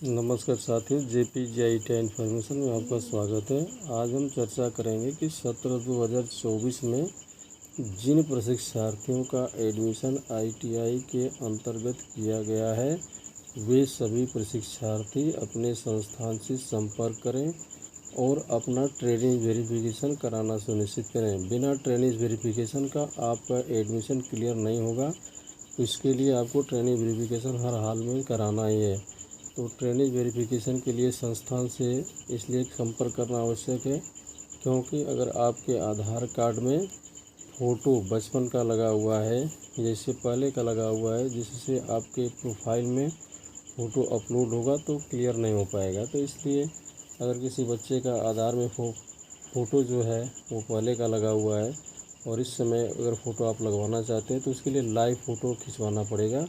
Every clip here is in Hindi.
नमस्कार साथियों, JPGITI इन्फॉर्मेशन में आपका स्वागत है। आज हम चर्चा करेंगे कि सत्र 2024 में जिन प्रशिक्षार्थियों का एडमिशन ITI के अंतर्गत किया गया है, वे सभी प्रशिक्षार्थी अपने संस्थान से संपर्क करें और अपना ट्रेनिंग वेरिफिकेशन कराना सुनिश्चित करें। बिना ट्रेनिंग वेरिफिकेशन का आपका एडमिशन क्लियर नहीं होगा। इसके लिए आपको ट्रेनिंग वेरिफिकेशन हर हाल में कराना ही है। तो ट्रेनिंग वेरिफिकेशन के लिए संस्थान से इसलिए संपर्क करना आवश्यक है, क्योंकि अगर आपके आधार कार्ड में फ़ोटो बचपन का लगा हुआ है, जैसे पहले का लगा हुआ है, जिससे आपके प्रोफाइल में फ़ोटो अपलोड होगा तो क्लियर नहीं हो पाएगा। तो इसलिए अगर किसी बच्चे का आधार में फ़ोटो जो है वो पहले का लगा हुआ है और इस समय अगर फ़ोटो आप लगवाना चाहते हैं तो उसके लिए लाइव फ़ोटो खिंचवाना पड़ेगा।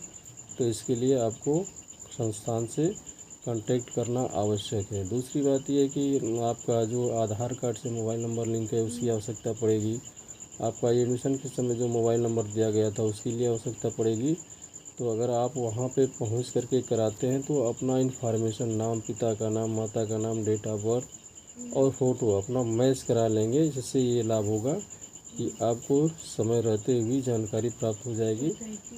तो इसके लिए आपको संस्थान से कांटेक्ट करना आवश्यक है। दूसरी बात यह है कि आपका जो आधार कार्ड से मोबाइल नंबर लिंक है उसकी आवश्यकता पड़ेगी। आपका एडमिशन के समय जो मोबाइल नंबर दिया गया था उसके लिए आवश्यकता पड़ेगी। तो अगर आप वहां पे पहुंच करके कराते हैं तो अपना इन्फॉर्मेशन, नाम, पिता का नाम, माता का नाम, डेट ऑफ बर्थ और फ़ोटो अपना मैच करा लेंगे। जिससे ये लाभ होगा कि आपको समय रहते हुए जानकारी प्राप्त हो जाएगी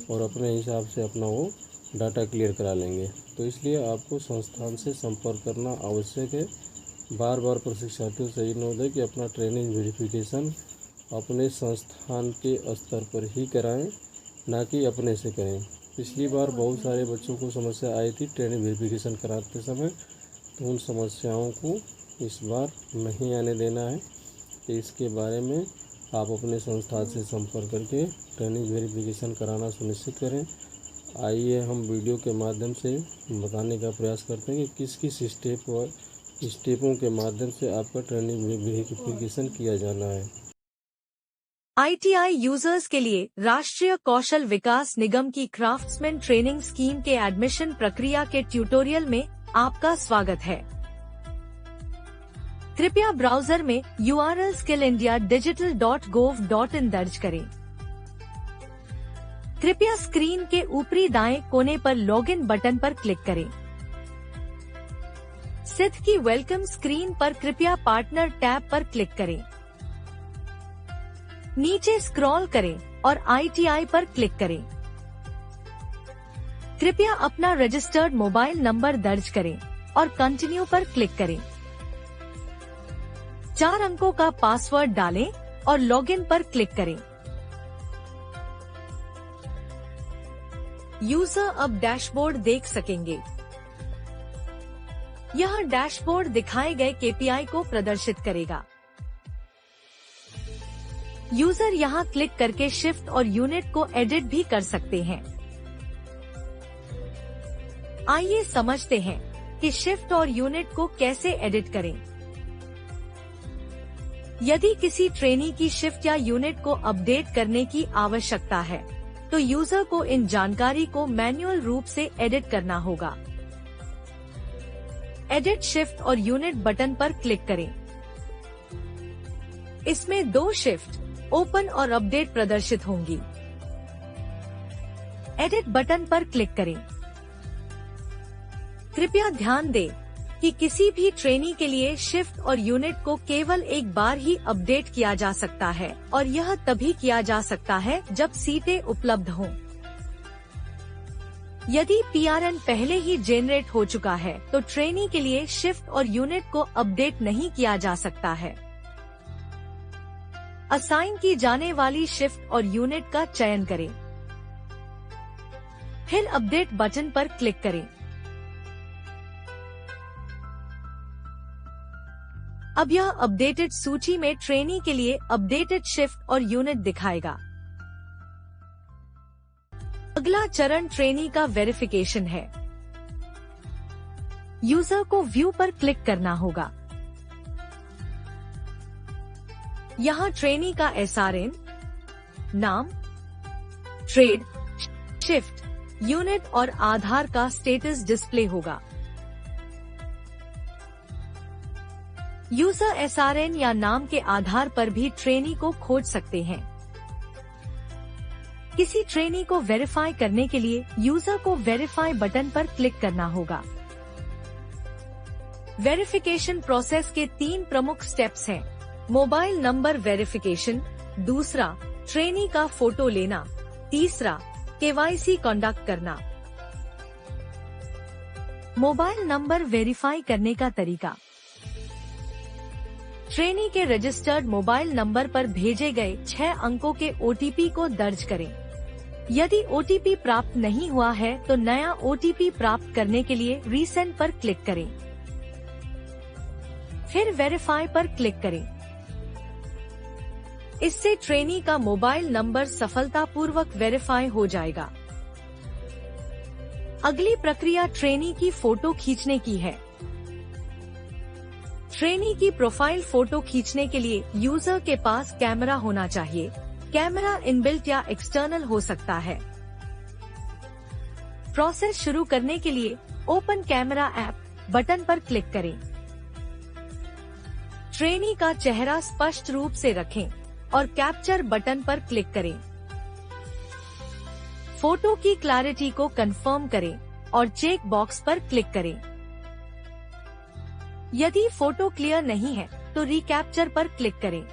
और अपने हिसाब से अपना वो डाटा क्लियर करा लेंगे। तो इसलिए आपको संस्थान से संपर्क करना आवश्यक है। बार बार प्रशिक्षार्थियों से अनुरोध है कि अपना ट्रेनिंग वेरिफिकेशन अपने संस्थान के स्तर पर ही कराएं, ना कि अपने से करें। पिछली बार बहुत सारे बच्चों को समस्या आई थी ट्रेनिंग वेरिफिकेशन कराते समय, तो उन समस्याओं को इस बार नहीं आने देना है। तो इसके बारे में आप अपने संस्थान से संपर्क करके ट्रेनिंग वेरिफिकेशन कराना सुनिश्चित करें। आइए हम वीडियो के माध्यम से बताने का प्रयास करते हैं कि किस किस स्टेपों के माध्यम से आपका ट्रेनिंग वेरिफिकेशन किया जाना है। ITI यूजर्स के लिए राष्ट्रीय कौशल विकास निगम की क्राफ्ट्समैन ट्रेनिंग स्कीम के एडमिशन प्रक्रिया के ट्यूटोरियल में आपका स्वागत है। कृपया ब्राउजर में URL skillindiadigital.gov.in दर्ज करें। कृपया स्क्रीन के ऊपरी दाएं कोने पर लॉगिन बटन पर क्लिक करें। सिद्ध की वेलकम स्क्रीन पर कृपया पार्टनर टैब पर क्लिक करें। नीचे स्क्रॉल करें और ITI पर क्लिक करें। कृपया अपना रजिस्टर्ड मोबाइल नंबर दर्ज करें और कंटिन्यू पर क्लिक करें। 4 अंकों का पासवर्ड डालें और लॉगिन पर क्लिक करें। यूजर अब डैशबोर्ड देख सकेंगे। यह डैशबोर्ड दिखाए गए KPI को प्रदर्शित करेगा। यूजर यहां क्लिक करके शिफ्ट और यूनिट को एडिट भी कर सकते हैं। आइए समझते हैं कि शिफ्ट और यूनिट को कैसे एडिट करें। यदि किसी ट्रेनी की शिफ्ट या यूनिट को अपडेट करने की आवश्यकता है, तो यूजर को इन जानकारी को मैन्युअल रूप से एडिट करना होगा। एडिट शिफ्ट और यूनिट बटन पर क्लिक करें। इसमें 2 शिफ्ट, ओपन और अपडेट प्रदर्शित होंगी। एडिट बटन पर क्लिक करें। कृपया ध्यान दें कि किसी भी ट्रेनी के लिए शिफ्ट और यूनिट को केवल एक बार ही अपडेट किया जा सकता है और यह तभी किया जा सकता है जब सीटें उपलब्ध हों। यदि PRN पहले ही जेनरेट हो चुका है तो ट्रेनी के लिए शिफ्ट और यूनिट को अपडेट नहीं किया जा सकता है। असाइन की जाने वाली शिफ्ट और यूनिट का चयन करें। फिर अपडेट बटन पर क्लिक करें। अब यह अपडेटेड सूची में ट्रेनी के लिए अपडेटेड शिफ्ट और यूनिट दिखाएगा। अगला चरण ट्रेनी का वेरिफिकेशन है। यूजर को व्यू पर क्लिक करना होगा। यहाँ ट्रेनी का SRN, नाम, ट्रेड, शिफ्ट, यूनिट और आधार का स्टेटस डिस्प्ले होगा। यूजर SRN या नाम के आधार पर भी ट्रेनी को खोज सकते हैं। किसी ट्रेनी को वेरीफाई करने के लिए यूजर को वेरीफाई बटन पर क्लिक करना होगा। वेरिफिकेशन प्रोसेस के 3 प्रमुख स्टेप्स हैं। मोबाइल नंबर वेरिफिकेशन, दूसरा ट्रेनी का फोटो लेना, तीसरा KYC कंडक्ट करना। मोबाइल नंबर वेरीफाई करने का तरीका। ट्रेनी के रजिस्टर्ड मोबाइल नंबर पर भेजे गए 6 अंकों के OTP को दर्ज करें। यदि OTP प्राप्त नहीं हुआ है तो नया OTP प्राप्त करने के लिए रीसेंड पर क्लिक करें। फिर वेरीफाई पर क्लिक करें। इससे ट्रेनी का मोबाइल नंबर सफलतापूर्वक वेरीफाई हो जाएगा। अगली प्रक्रिया ट्रेनी की फोटो खींचने की है। ट्रेनी की प्रोफाइल फोटो खींचने के लिए यूजर के पास कैमरा होना चाहिए। कैमरा इनबिल्ट या एक्सटर्नल हो सकता है। प्रोसेस शुरू करने के लिए ओपन कैमरा ऐप बटन पर क्लिक करें। ट्रेनी का चेहरा स्पष्ट रूप से रखें और कैप्चर बटन पर क्लिक करें। फोटो की क्लैरिटी को कंफर्म करें और चेक बॉक्स पर क्लिक करें। यदि फोटो क्लियर नहीं है तो रिकैप्चर पर क्लिक करें।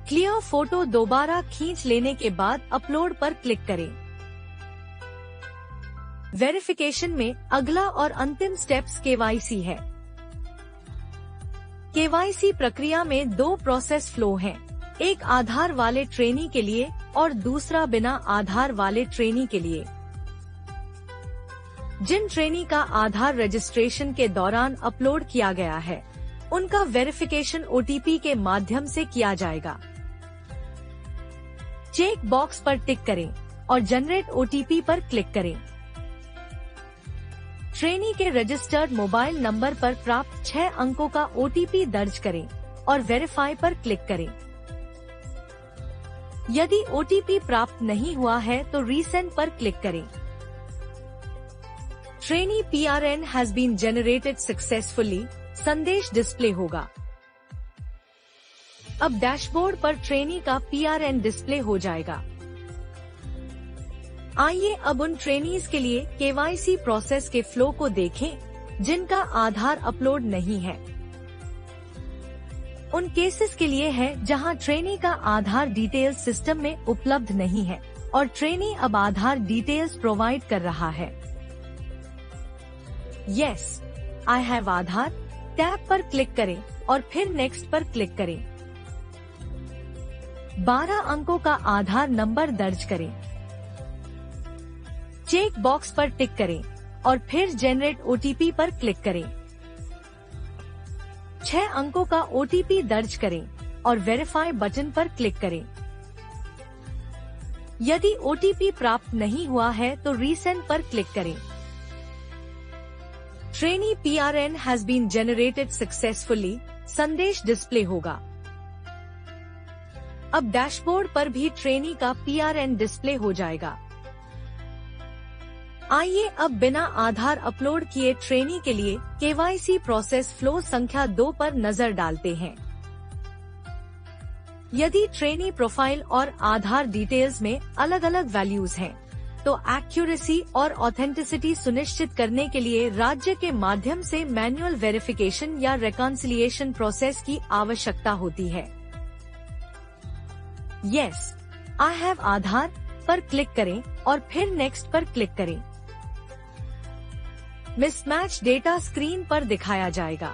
क्लियर फोटो दोबारा खींच लेने के बाद अपलोड पर क्लिक करें। वेरिफिकेशन में अगला और अंतिम स्टेप्स KYC है। KYC प्रक्रिया में 2 प्रोसेस फ्लो हैं, एक आधार वाले ट्रेनी के लिए और दूसरा बिना आधार वाले ट्रेनी के लिए। जिन ट्रेनी का आधार रजिस्ट्रेशन के दौरान अपलोड किया गया है, उनका वेरिफिकेशन OTP के माध्यम से किया जाएगा। चेक बॉक्स पर टिक करें और जनरेट OTP पर क्लिक करें। ट्रेनी के रजिस्टर्ड मोबाइल नंबर पर प्राप्त 6 अंकों का OTP दर्ज करें और वेरीफाई पर क्लिक करें। यदि OTP प्राप्त नहीं हुआ है तो रीसेंड पर क्लिक करें। Trainee PRN has been generated successfully संदेश डिस्प्ले होगा। अब डैशबोर्ड पर ट्रेनी का PRN डिस्प्ले हो जाएगा। आइए अब उन ट्रेनीज के लिए KYC प्रोसेस के फ्लो को देखें जिनका आधार अपलोड नहीं है। उन केसेस के लिए है जहां ट्रेनी का आधार डिटेल्स सिस्टम में उपलब्ध नहीं है और ट्रेनी अब आधार डिटेल्स प्रोवाइड कर रहा है। Yes, I have Aadhaar tab पर क्लिक करें और फिर नेक्स्ट पर क्लिक करें। 12 अंकों का आधार नंबर दर्ज करें। चेक बॉक्स पर टिक करें और फिर जनरेट OTP पर क्लिक करें। 6 अंकों का OTP दर्ज करें और वेरीफाई बटन पर क्लिक करें। यदि OTP प्राप्त नहीं हुआ है तो रीसेंड पर क्लिक करें। Trainee PRN has been generated successfully संदेश डिस्प्ले होगा। अब डैशबोर्ड पर भी ट्रेनी का PRN डिस्प्ले हो जाएगा। आइए अब बिना आधार अपलोड किए ट्रेनी के लिए KYC प्रोसेस फ्लो संख्या 2 पर नजर डालते हैं। यदि ट्रेनी प्रोफाइल और आधार डिटेल्स में अलग अलग वैल्यूज हैं, तो एक्यूरेसी और ऑथेंटिसिटी सुनिश्चित करने के लिए राज्य के माध्यम से मैन्युअल वेरिफिकेशन या रिकॉन्सिलिएशन प्रोसेस की आवश्यकता होती है। यस, आई हैव आधार पर क्लिक करें और फिर नेक्स्ट पर क्लिक करें। मिसमैच डेटा स्क्रीन पर दिखाया जाएगा।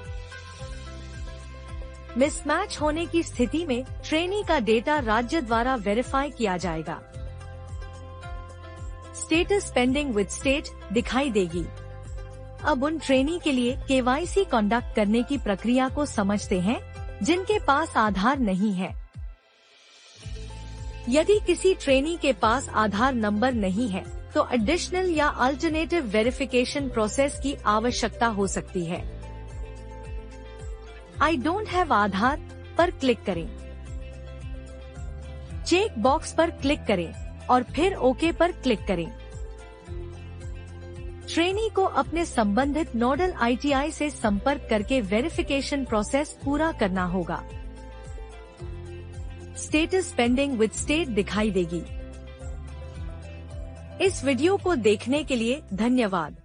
मिसमैच होने की स्थिति में ट्रेनी का डेटा राज्य द्वारा वेरीफाई किया जाएगा। स्टेटस पेंडिंग विद स्टेट दिखाई देगी। अब उन ट्रेनी के लिए KYC कंडक्ट करने की प्रक्रिया को समझते हैं जिनके पास आधार नहीं है। यदि किसी ट्रेनी के पास आधार नंबर नहीं है तो एडिशनल या अल्टरनेटिव वेरिफिकेशन प्रोसेस की आवश्यकता हो सकती है। आई डोंट हैव आधार पर क्लिक करें। चेक बॉक्स पर क्लिक करें और फिर ओके पर क्लिक करें। ट्रेनी को अपने संबंधित नोडल ITI से संपर्क करके वेरिफिकेशन प्रोसेस पूरा करना होगा। स्टेटस पेंडिंग विद स्टेट दिखाई देगी। इस वीडियो को देखने के लिए धन्यवाद।